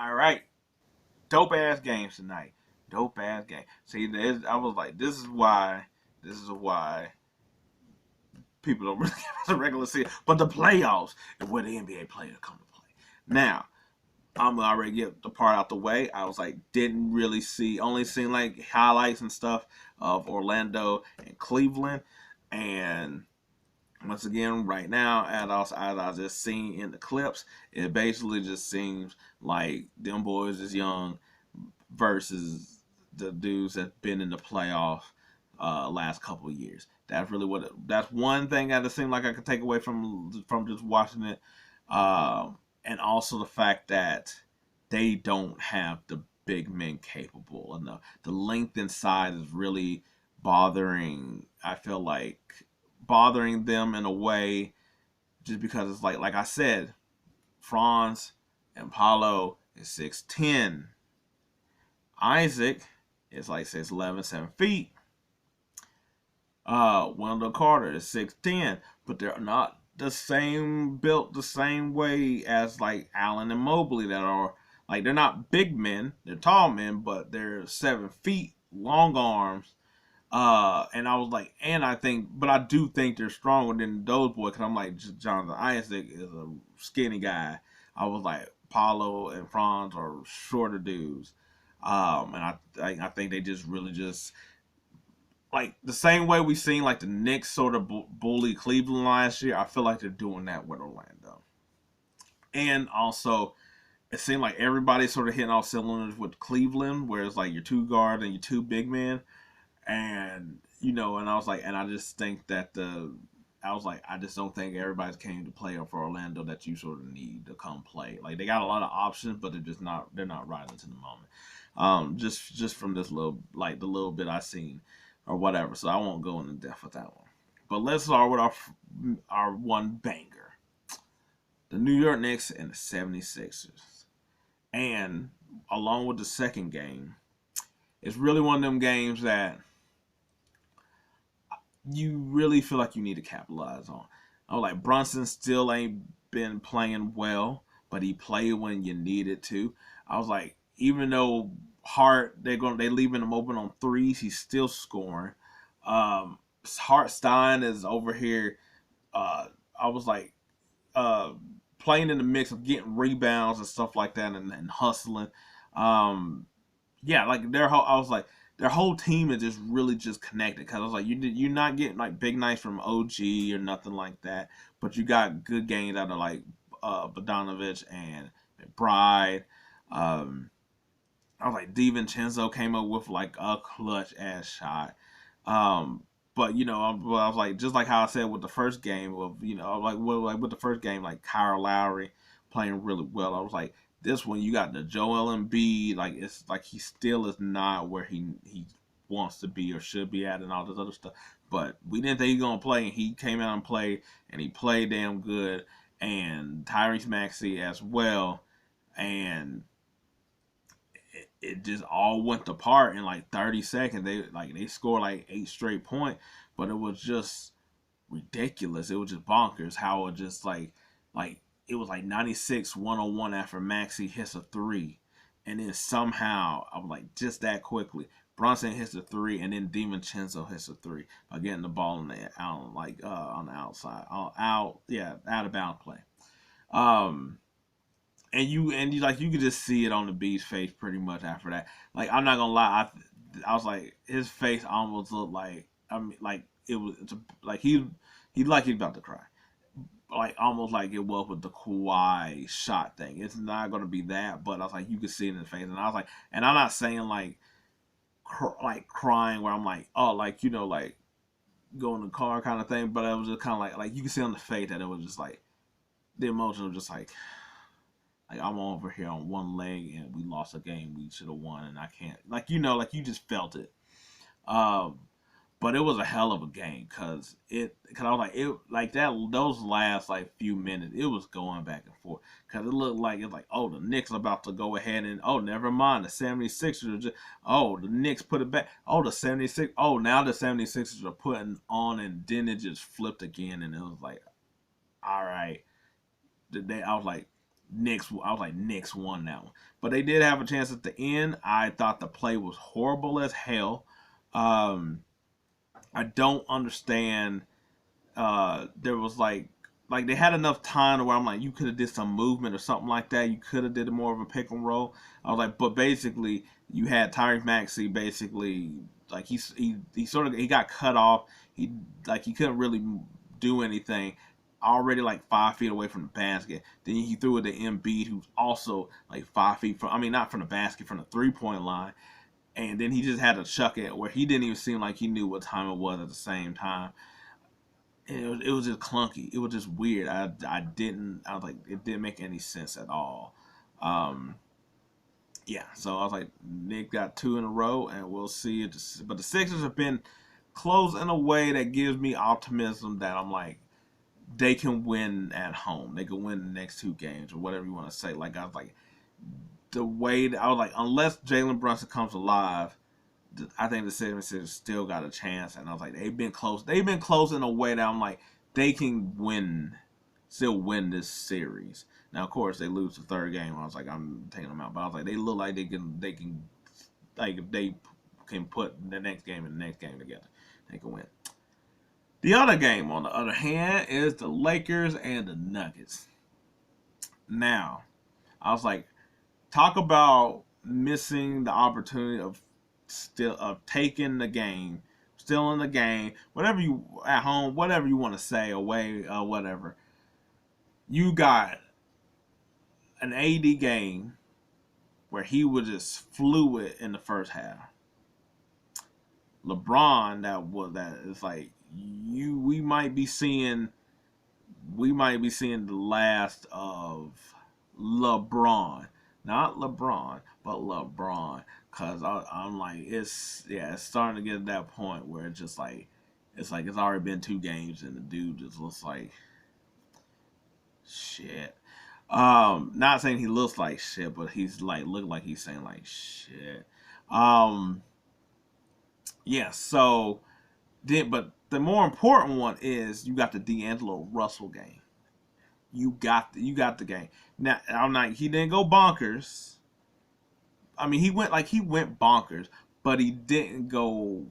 All right, dope ass games tonight. Dope ass game. See, I was like, this is why people don't really give us a regular season, but the playoffs is where the NBA players come to play. Now, I'm gonna already get the part out the way. I was like, didn't really see, only seen like highlights and stuff of Orlando and Cleveland, and once again, right now, as I just seen in the clips, it basically just seems like them boys is young versus the dudes that's been in the playoff last couple of years. That's really that's one thing that it seemed like I could take away from just watching it, and also the fact that they don't have the big men capable enough. The length inside is really bothering. I feel like bothering them in a way, just because it's like I said, Franz and Paulo is 6'10". Isaac is like 6'11", 7 feet. Wendell Carter is 6'10", but they're not the same built the same way as like Allen and Mobley, that are like, they're not big men, they're tall men, but they're 7 feet, long arms. And I was like, and I think, but I do think they're stronger than those boys, because I'm like, Jonathan Isaac is a skinny guy. I was like, Paulo and Franz are shorter dudes. And I think they just really just, like, the same way we seen like the Knicks sort of bully Cleveland last year. I feel like they're doing that with Orlando. And also, it seemed like everybody's sort of hitting all cylinders with Cleveland, where it's like your two guards and your two big men. And and I was like, and I just think that I was like, I just don't think everybody's came to play for Orlando that you sort of need to come play. Like, they got a lot of options, but they're not rising to the moment. Just from this little, like, the little bit I seen or whatever. So I won't go into depth with that one. But let's start with our one banger, the New York Knicks and the 76ers. And along with the second game, it's really one of them games that you really feel like you need to capitalize on. I was like, Brunson still ain't been playing well, but he played when you needed to. I was like, even though Hart, they leaving him open on threes, he's still scoring. Hartstein is over here. I was like, uh, playing in the mix of getting rebounds and stuff like that, and hustling. Um, yeah, like I was like, their whole team is just really just connected. Because I was like, you're not getting like big nights from OG or nothing like that, but you got good games out of like Bogdanovich and McBride. Um, I was like, DiVincenzo came up with like a clutch ass shot. Um, but I was like, just like how I said with the first game of, like with the first game, like Kyle Lowry playing really well. I was like, this one you got the Joel Embiid, like, it's like he still is not where he wants to be or should be at, and all this other stuff. But we didn't think he was gonna play, and he came out and played, and he played damn good. And Tyrese Maxey as well, and it just all went apart in like 30 seconds. They scored like 8 straight points, but it was just ridiculous. It was just bonkers how it just like it was like 96 101 after Maxi hits a three, and then somehow I was like, just that quickly, Bronson hits a three, and then DiVincenzo hits a three by getting the ball in the out, like on the outside, out of bounds play. Um, and you like, you could just see it on the B's face pretty much after that. Like, I'm not gonna lie, I was like, his face almost looked like, I mean, like like he like he's about to cry, like almost like it was with the Kawhi shot thing. It's not gonna be that, but I was like, you could see it in his face, and I was like, and I'm not saying like like crying where I'm like, oh, like, like go in the car kind of thing, but it was just kind of like you could see on the face that it was just like the emotion was just like, I'm over here on one leg and we lost a game we should have won, and I can't, like, like you just felt it. Um, but it was a hell of a game, because I was like, it like that, those last like few minutes, it was going back and forth, because it looked like, it's like, oh, the Knicks are about to go ahead, and oh, never mind, the 76ers are just, oh, the Knicks put it back, oh, the 76, oh, now the 76ers are putting on, and then it just flipped again, and it was like, all right. I was like, Knicks. I was like Knicks won that one, but they did have a chance at the end. I thought the play was horrible as hell. Um, I don't understand. There was like they had enough time to where I'm like, you could have did some movement or something like that. You could have did more of a pick and roll. I was like, but basically you had Tyrese Maxey basically like he sort of he got cut off. He couldn't really do anything. Already like 5 feet away from the basket. Then he threw it to Embiid, who's also like 5 feet from. I mean, not from the basket, from the 3 point line. And then he just had to chuck it where he didn't even seem like he knew what time it was at the same time. And it was just clunky. It was just weird. I was like, it didn't make any sense at all. Um, yeah, so I was like, Nick got two in a row, and we'll see it. But the Sixers have been close in a way that gives me optimism that I'm like, they can win at home. They can win the next two games or whatever you want to say. Like I was like, the way that I was like, unless Jalen Brunson comes alive, I think the 76ers still got a chance. And I was like, they've been close. They've been close in a way that I'm like, they can still win this series. Now, of course, they lose the third game. I was like, I'm taking them out. But I was like, they look like like if they can put the next game and the next game together, they can win. The other game, on the other hand, is the Lakers and the Nuggets. Now, I was like, talk about missing the opportunity of taking the game, still in the game, whatever you at home, whatever you want to say, away, whatever. You got an AD game where he was just fluid in the first half. LeBron, that is like we might be seeing the last of LeBron, not LeBron, but LeBron. Cause I'm like it's starting to get to that point where it's already been two games and the dude just looks like shit. Not saying he looks like shit, but he's like look like he's saying like shit. Um, yeah. So but the more important one is you got the D'Angelo Russell game. You got the game. Now I'm like he didn't go bonkers. I mean he went bonkers, but he didn't go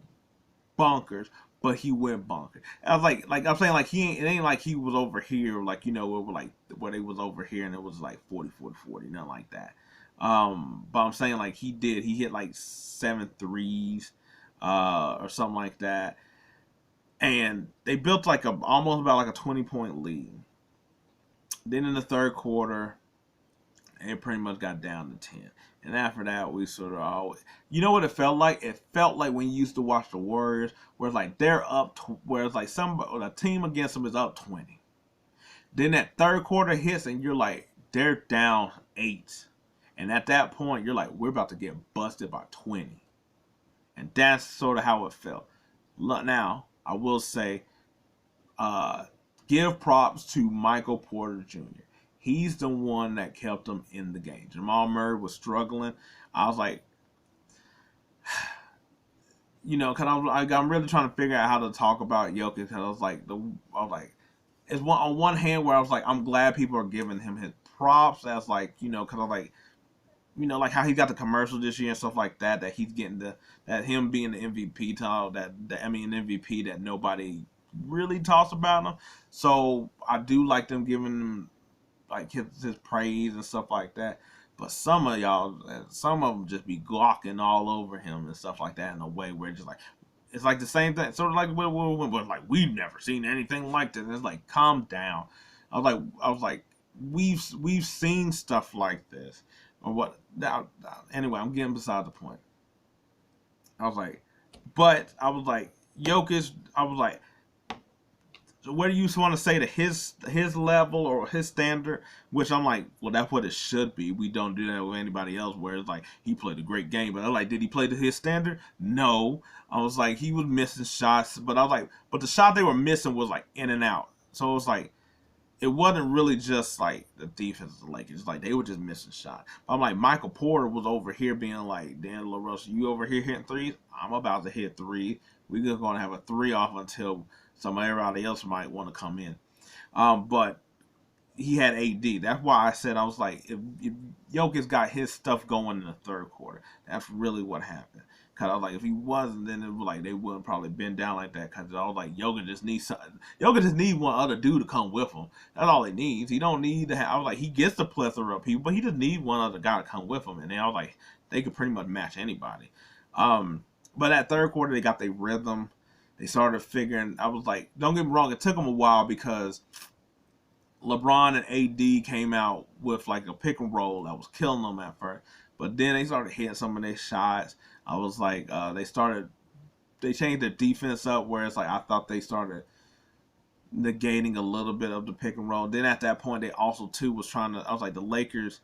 bonkers. But he went bonkers. I was like I'm saying like it ain't like he was over here like where they was over here and it was like 40, nothing like that. But I'm saying like he hit like 7 threes, or something like that, and they built like almost about like a 20-point lead. Then in the third quarter, it pretty much got down to 10. And after that, we sort of always, you know what it felt like? It felt like when you used to watch the Warriors, where it's like they're up, where it's like a team against them is up 20. Then that third quarter hits, and you're like, they're down 8. And at that point, you're like, we're about to get busted by 20. And that's sort of how it felt. Now, I will say, give props to Michael Porter Jr. He's the one that kept them in the game. Jamal Murray was struggling. I was like, because I'm really trying to figure out how to talk about Jokic. Because I was like, it's on one hand where I was like, I'm glad people are giving him his props. As like, because I'm like, like how he got the commercial this year and stuff like that. That he's getting that him being the MVP title. An MVP that nobody really talks about him. So I do like them giving him like his praise and stuff like that. But some of them just be gawking all over him and stuff like that in a way where it's like the same thing. Sort of like like we've never seen anything like this. And it's like calm down. I was like we've seen stuff like this or what. Anyway, I'm getting beside the point. I was like Jokic. I was like, what do you want to say to his level or his standard? Which I'm like, well, that's what it should be. We don't do that with anybody else. Where it's like he played a great game, but I'm like, did he play to his standard? No. I was like, he was missing shots, but I was like, but the shot they were missing was like in and out. So it was like, it wasn't really just like the defense of the Lakers. It's like they were just missing shots. I'm like, Michael Porter was over here being like, D'Angelo Russell, you over here hitting threes? I'm about to hit three. We're just going to have a 3 off until everybody else might want to come in. But he had AD. That's why I said, I was like, if Jokic got his stuff going in the third quarter, that's really what happened. Cause I was like, if he wasn't, then it was like they wouldn't probably been down like that. Cause I was like, Jokic just needs something. Jokic just need one other dude to come with him. That's all he needs. He don't need to have. I was like, he gets the plethora of people, but he just need one other guy to come with him. And then I was like, they could pretty much match anybody. But that third quarter, they got their rhythm. They started figuring. I was like, don't get me wrong, it took them a while because LeBron and AD came out with like a pick and roll that was killing them at first. But then they started hitting some of their shots. I was like, they changed their defense up where it's like I thought they started negating a little bit of the pick and roll. Then at that point, they also too was trying to. I was like, the Lakers.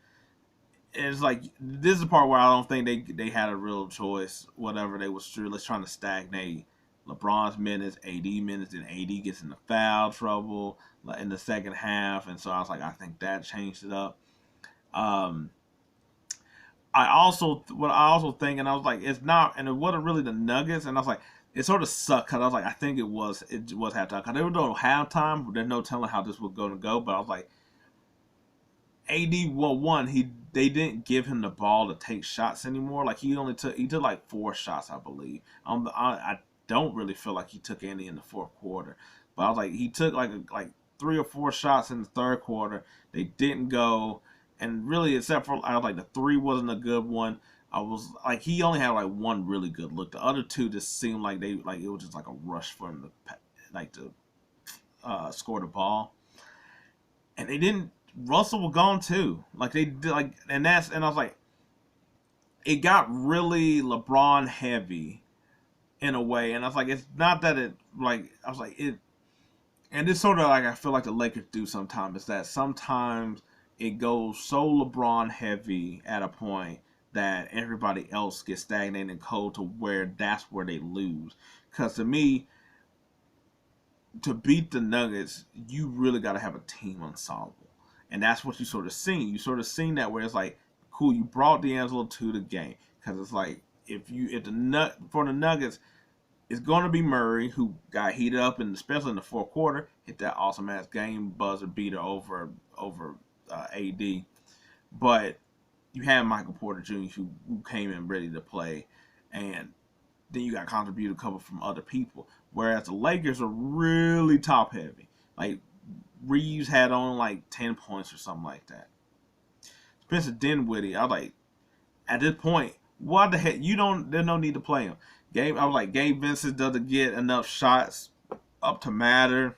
It's like this is the part where I don't think they had a real choice. Whatever, they was really trying to stagnate LeBron's minutes, AD minutes, and AD gets into foul trouble in the second half, and so I was like, I think that changed it up. Um, what I also think, and I was like, it's not, and it wasn't really the Nuggets, and I was like, it sort of sucked because I was like, I think it was halftime because they were doing halftime, but there's no telling how this was going to go, but I was like, AD one they didn't give him the ball to take shots anymore. Like he took like 4 shots, I believe. I don't really feel like he took any in the fourth quarter, but I was like he took like 3 or 4 shots in the third quarter. They didn't go, and really except for I was like the 3 wasn't a good one. I was like he only had like 1 really good look. The other 2 just seemed like it was just like a rush for him to score the ball, and they didn't. Russell was gone too. Like they did, and I was like, it got really LeBron heavy in a way, and I was like, it's not that it like I was like it, and it's sort of like I feel like the Lakers do sometimes. Is that sometimes it goes so LeBron heavy at a point that everybody else gets stagnated and cold to where that's where they lose. Because to me, to beat the Nuggets, you really got to have a team ensemble. And that's what you sort of seen. You sort of seen that where it's like, cool, you brought D'Angelo to the game. Because it's like, for the Nuggets, it's going to be Murray, who got heated up, and especially in the fourth quarter, hit that awesome-ass game buzzer beater over AD. But you have Michael Porter Jr., who came in ready to play. And then you got contributed couple from other people. Whereas the Lakers are really top-heavy. Like, Reeves had on like 10 points or something like that. Spencer Dinwiddie, I was like, at this point, what the heck? There's no need to play him. I was like, Gabe Vincent doesn't get enough shots up to matter.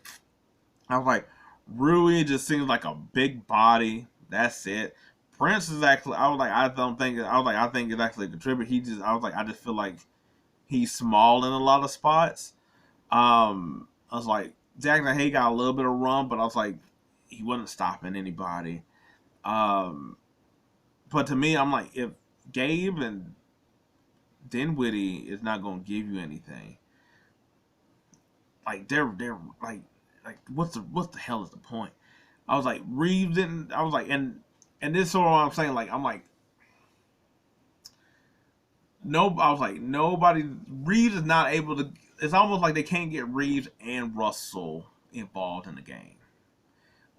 I was like, Rui just seems like a big body. That's it. Prince is actually, I think it's actually a contributor. I just feel like he's small in a lot of spots. I was like, Jackson Hay got a little bit of run, but I was like, he wasn't stopping anybody. But to me, I'm like, if Gabe and Dinwiddie is not going to give you anything, like they're like what's the hell is the point? I was like, Reeves didn't. I was like, and this is sort of what I'm saying. Like, I'm like, no. I was like, nobody. Reeves is not able to. It's almost like they can't get Reeves and Russell involved in the game.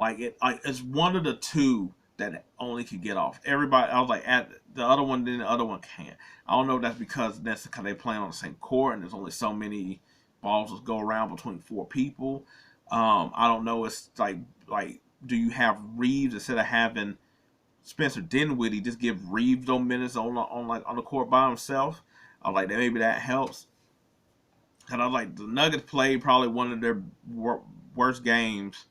Like it's one of the two that only could get off. Everybody, I was like, at the other one, then the other one can't. I don't know if that's because they playing on the same court and there's only so many balls that go around between 4 people. I don't know. It's like do you have Reeves instead of having Spencer Dinwiddie just give Reeves those minutes on the court by himself? I was like, maybe that helps. And I was like, the Nuggets played probably one of their worst games,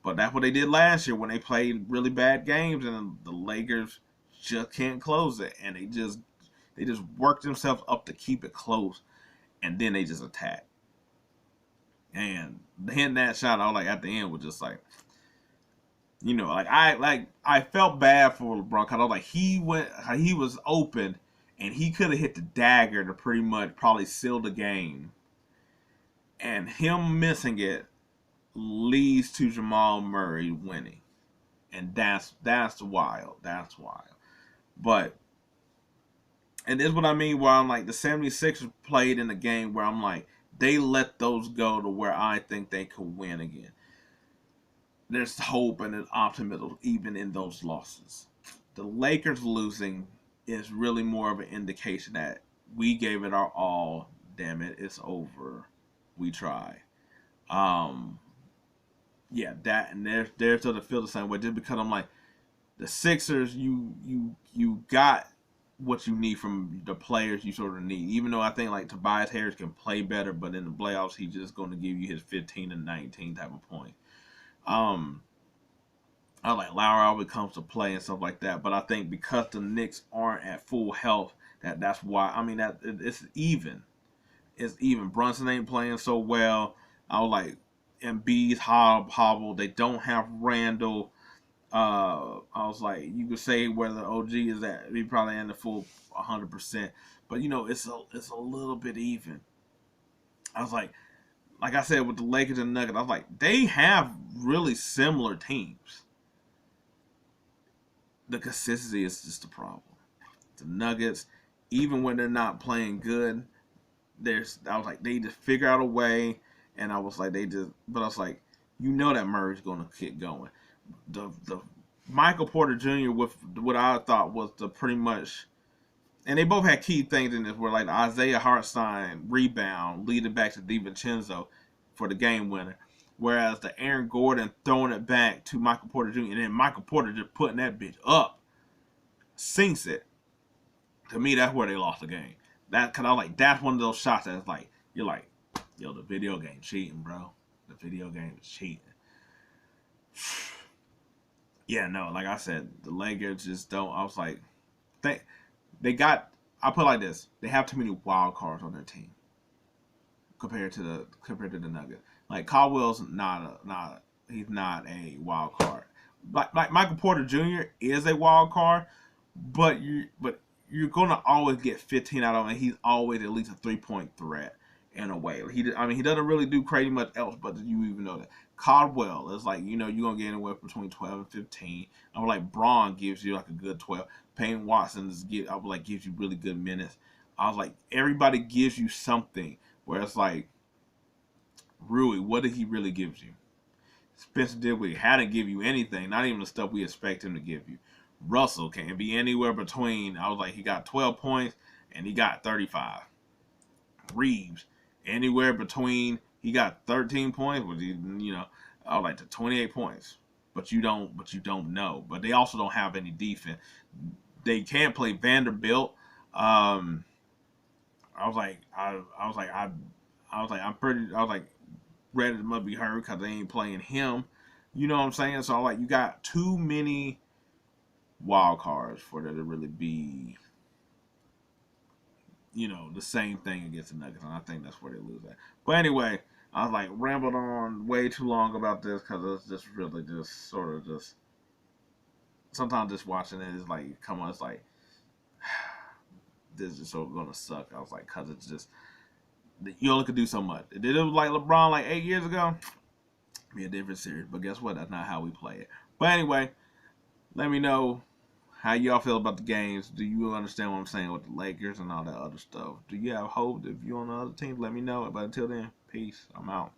but that's what they did last year when they played really bad games, and the Lakers just can't close it, and they just worked themselves up to keep it close, and then they just attack. And hitting that shot, I was like, at the end was just like, I felt bad for LeBron because I was like, he was open, and he could have hit the dagger to pretty much probably seal the game. And him missing it leads to Jamal Murray winning. And that's wild. That's wild. But, and this is what I mean where I'm like, the 76ers played in a game where I'm like, they let those go to where I think they could win again. there's hope and an optimism even in those losses. The Lakers losing is really more of an indication that we gave it our all. Damn it, it's over. We tried. Um, yeah, that and they're still to feel the same way. Just because I'm like the Sixers, you got what you need from the players you sort of need. Even though I think like Tobias Harris can play better, but in the playoffs he's just going to give you his 15 and 19 type of point. Um, I like Lowry always comes to play and stuff like that, but I think because the Knicks aren't at full health, that's why. I mean that it's even. It's even. Brunson ain't playing so well. I was like, Embiid's hobble. They don't have Randall. I was like, you could say whether OG is at, he probably in the full 100%, but it's a little bit even. I was like I said with the Lakers and Nuggets, I was like, they have really similar teams. The consistency is just the problem. The Nuggets, even when they're not playing good, I was like, they just figure out a way, and I was like, but I was like, that Murray's gonna keep going. The Michael Porter Jr. with what I thought was the pretty much, and they both had key things in this, where like the Isaiah Hartenstein rebound leading back to DiVincenzo for the game winner, whereas the Aaron Gordon throwing it back to Michael Porter Jr. and then Michael Porter just putting that bitch up, sinks it. To me, that's where they lost the game. Cause I was like, that's one of those shots that's like, you're like, yo, the video game cheating, bro. The video game is cheating. Yeah, no, like I said, the Lakers just don't. I was like, they got. I put it like this: they have too many wild cards on their team compared to the Nuggets. Like Caldwell's he's not a wild card. Like Michael Porter Jr. is a wild card, but you're gonna always get 15 out of him. And he's always at least a 3-point threat in a way. He doesn't really do crazy much else, but you even know that. Caldwell is like, you're gonna get anywhere between 12 and 15. I would like Braun gives you like a good 12. Payne Watson gives you really good minutes. I was like, everybody gives you something where it's like, Rui, what did he really give you? Spencer Dinwiddie hadn't give you anything, not even the stuff we expect him to give you. Russell can be anywhere between. I was like, he got 12 points and he got 35. Reeves, anywhere between. He got 13 points, but I was like to 28 points. But you don't know. But they also don't have any defense. They can't play Vanderbilt. I was like, Reddit must be hurt because they ain't playing him. You know what I'm saying? So I'm like, you got too many wild cards for there to really be, the same thing against the Nuggets, and I think that's where they lose at. But anyway, I was like rambled on way too long about this because it's just really just sort of just sometimes just watching it is like, come on, it's like this is so gonna suck. I was like, cause it's just you only could do so much. Did it was like LeBron like 8 years ago? Be a different series, but guess what? That's not how we play it. But anyway, let me know how y'all feel about the games. Do you understand what I'm saying with the Lakers and all that other stuff? Do you have hope? If you're on the other team, let me know. But until then, peace. I'm out.